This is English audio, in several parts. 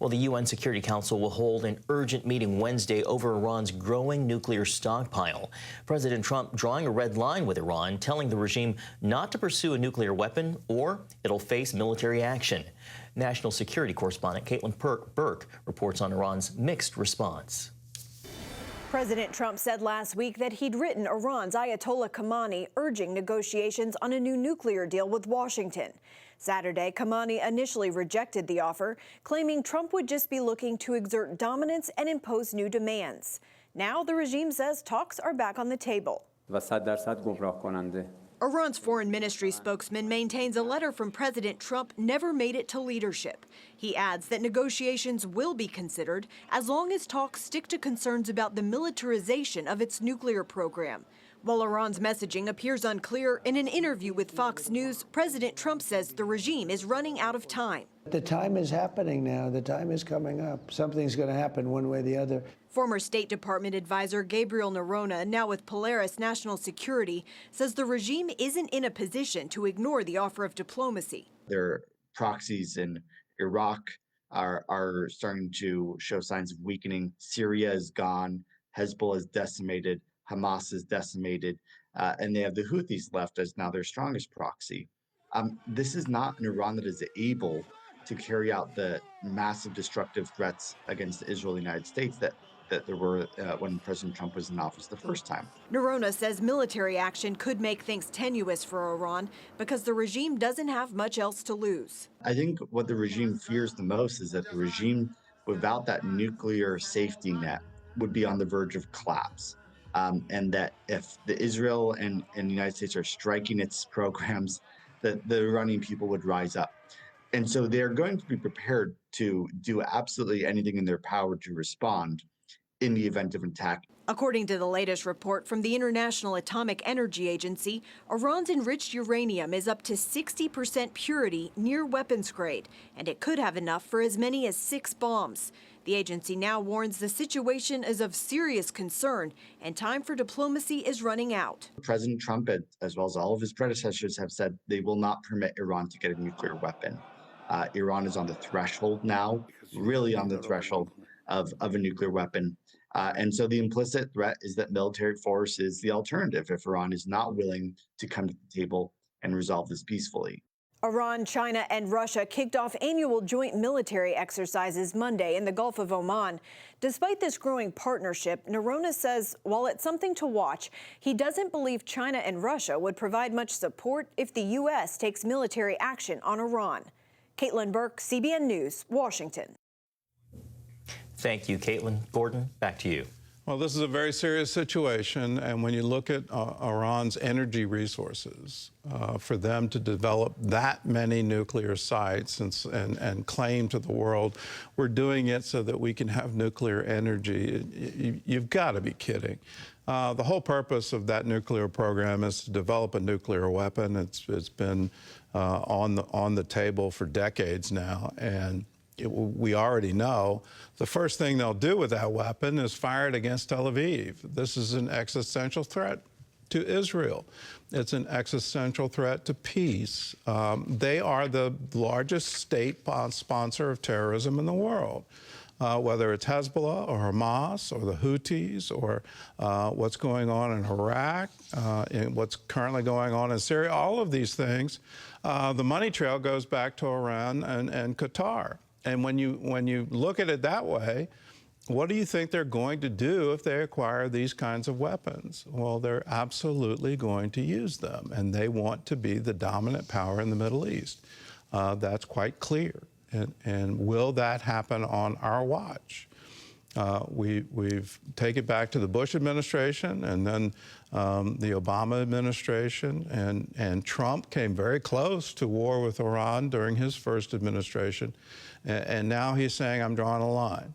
Well, the UN Security Council will hold an urgent meeting Wednesday over Iran's growing nuclear stockpile. President Trump drawing a red line with Iran, telling the regime not to pursue a nuclear weapon or it'll face military action. National security correspondent Caitlin Burke reports on Iran's mixed response. President Trump said last week that he'd written Iran's Ayatollah Khamenei urging negotiations on a new nuclear deal with Washington. Saturday, Khamenei initially rejected the offer, claiming Trump would just be looking to exert dominance and impose new demands. Now the regime says talks are back on the table. Iran's foreign ministry spokesman maintains a letter from President Trump never made it to leadership. He adds that negotiations will be considered as long as talks stick to concerns about the militarization of its nuclear program. While Iran's messaging appears unclear, in an interview with Fox News, President Trump says the regime is running out of time. The time is happening now. The time is coming up. Something's going to happen one way or the other. Former State Department advisor Gabriel Nerona, now with Polaris National Security, says the regime isn't in a position to ignore the offer of diplomacy. Their proxies in Iraq are starting to show signs of weakening. Syria is gone. Hezbollah is decimated. Hamas is decimated. And they have the Houthis left as now their strongest proxy. This is not an Iran that is able to carry out the massive destructive threats against Israel and the United States that there were when President Trump was in office the first time. Nerona says military action could make things tenuous for Iran because the regime doesn't have much else to lose. I think what the regime fears the most is that the regime, without that nuclear safety net, would be on the verge of collapse. And that if the Israel and the United States are striking its programs, that the Iranian people would rise up. And so they're going to be prepared to do absolutely anything in their power to respond in the event of an attack. According to the latest report from the International Atomic Energy Agency, Iran's enriched uranium is up to 60% purity near weapons grade, and it could have enough for as many as 6 bombs. The agency now warns the situation is of serious concern and time for diplomacy is running out. President Trump, as well as all of his predecessors, have said they will not permit Iran to get a nuclear weapon. Iran is on the threshold now, really on the threshold of a nuclear weapon. And so the implicit threat is that military force is the alternative if Iran is not willing to come to the table and resolve this peacefully. Iran, China, and Russia kicked off annual joint military exercises Monday in the Gulf of Oman. Despite this growing partnership, Nerona says while it's something to watch, he doesn't believe China and Russia would provide much support if the U.S. takes military action on Iran. Caitlin Burke, CBN News, Washington. Thank you, Caitlin. Gordon, back to you. Well, this is a very serious situation, and when you look at Iran's energy resources, for them to develop that many nuclear sites and claim to the world, we're doing it so that we can have nuclear energy, you've got to be kidding. The whole purpose of that nuclear program is to develop a nuclear weapon. It's been on the table for decades now, and we already know the first thing they'll do with that weapon is fire it against Tel Aviv. This is an existential threat to Israel. It's an existential threat to peace. They are the largest state sponsor of terrorism in the world. Whether it's Hezbollah or Hamas or the Houthis or what's going on in Iraq, and what's currently going on in Syria, all of these things, the money trail goes back to Iran and Qatar. And when you look at it that way, what do you think they're going to do if they acquire these kinds of weapons? Well, they're absolutely going to use them, and they want to be the dominant power in the Middle East. That's quite clear. And will that happen on our watch? We've taken it back to the Bush administration and then the Obama administration, and Trump came very close to war with Iran during his first administration, and now he's saying, I'm drawing a line,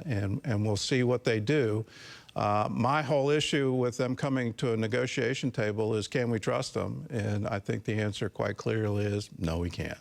and we'll see what they do. My whole issue with them coming to a negotiation table is, can we trust them? And I think the answer quite clearly is, no, we can't.